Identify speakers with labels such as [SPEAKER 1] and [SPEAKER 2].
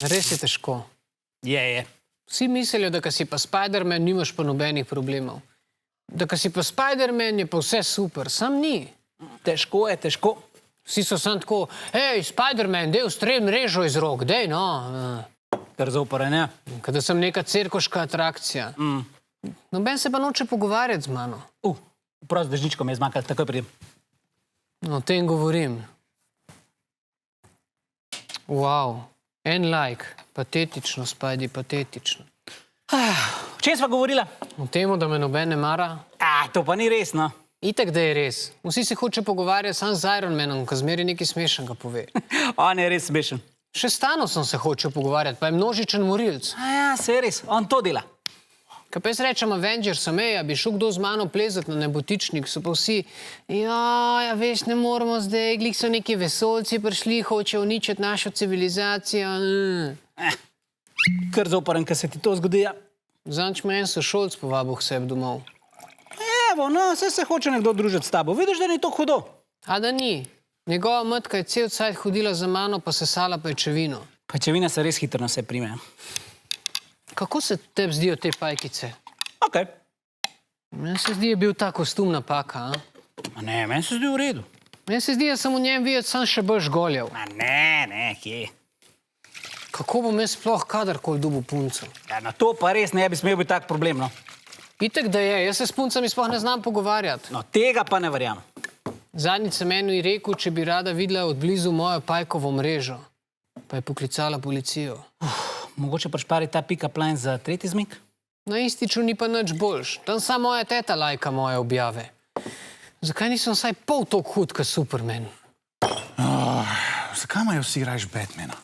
[SPEAKER 1] Res je težko.
[SPEAKER 2] Je.
[SPEAKER 1] Vsi mislijo, da ko si pa Spider-Man, nimaš pa nobenih problemov. Da ko si pa Spider-Man, je pa vse super. Sam ni.
[SPEAKER 2] Težko je, težko.
[SPEAKER 1] Vsi so sam tako, hej, Spider-Man, dej ustrel mrežo iz rok, dej, no.
[SPEAKER 2] Kar zaupore, ne?
[SPEAKER 1] Kada sem neka cirkoška atrakcija. Noben se pa noče pogovarjati z mano.
[SPEAKER 2] Prost dežničko me je zmakal, takoj pridem.
[SPEAKER 1] O tem govorim. Wow, en like. Patetično, Spidey, patetično.
[SPEAKER 2] O čem sva govorila?
[SPEAKER 1] O temu, da me noben ne mara?
[SPEAKER 2] To pa ni res, no.
[SPEAKER 1] Itak, da je res. Vsi se hoče pogovarjati sam z Iron Manom, ko zmeri nekaj smešnega pove.
[SPEAKER 2] On je res smešen.
[SPEAKER 1] Še s Thanosom se hoče pogovarjati, pa je množičen morilc.
[SPEAKER 2] Ja, se je res, on to dela.
[SPEAKER 1] Kaj pa jaz rečem Avengersom, a bi šel kdo z mano plezati na nebotičnik, so pa vsi, ja, veš, ne moramo zdaj, glih so neki vesoljci prišli, hoče uničiti našo civilizacijo.
[SPEAKER 2] Kar zauparen, ko se ti to zgodi, ja.
[SPEAKER 1] Zanč me en sošolc povabil k sebi domov.
[SPEAKER 2] Evo, no, se hoče nekdo družiti s tabo. Vidiš, da ni to hudo?
[SPEAKER 1] A da ni. Njegova matka je cel cajt hodila za mano, pa sesala pajčevino.
[SPEAKER 2] Pajčevina se res hitro na vse prime.
[SPEAKER 1] Kako se tebi zdijo te pajkice?
[SPEAKER 2] Okej.
[SPEAKER 1] Meni se zdi, je bil ta kostum napaka, a?
[SPEAKER 2] Ne, meni se zdi v redu.
[SPEAKER 1] Meni se zdi, da sem v njem videti sam še bolj žgoljev.
[SPEAKER 2] Ne, kje?
[SPEAKER 1] Kako bom jaz sploh kadarkoli dobil punco?
[SPEAKER 2] Ja, na to pa res ne bi smel biti tak problem, no.
[SPEAKER 1] Itek, da je. Jaz se s puncami sploh ne znam pogovarjati.
[SPEAKER 2] No, tega pa ne verjamem.
[SPEAKER 1] Zadnjič sem eni rekel, če bi rada videla odblizu mojo pajkovo mrežo. Pa je poklicala policijo.
[SPEAKER 2] Mogoče prešpari ta pick-up line za tretji zmik?
[SPEAKER 1] Na Ističu ni pa nič boljš. Tam samo moja teta lajka moje objave. Zakaj nisem vsaj pol toliko hud, kot Superman?
[SPEAKER 3] Zakaj imajo vsi rajš Batmana?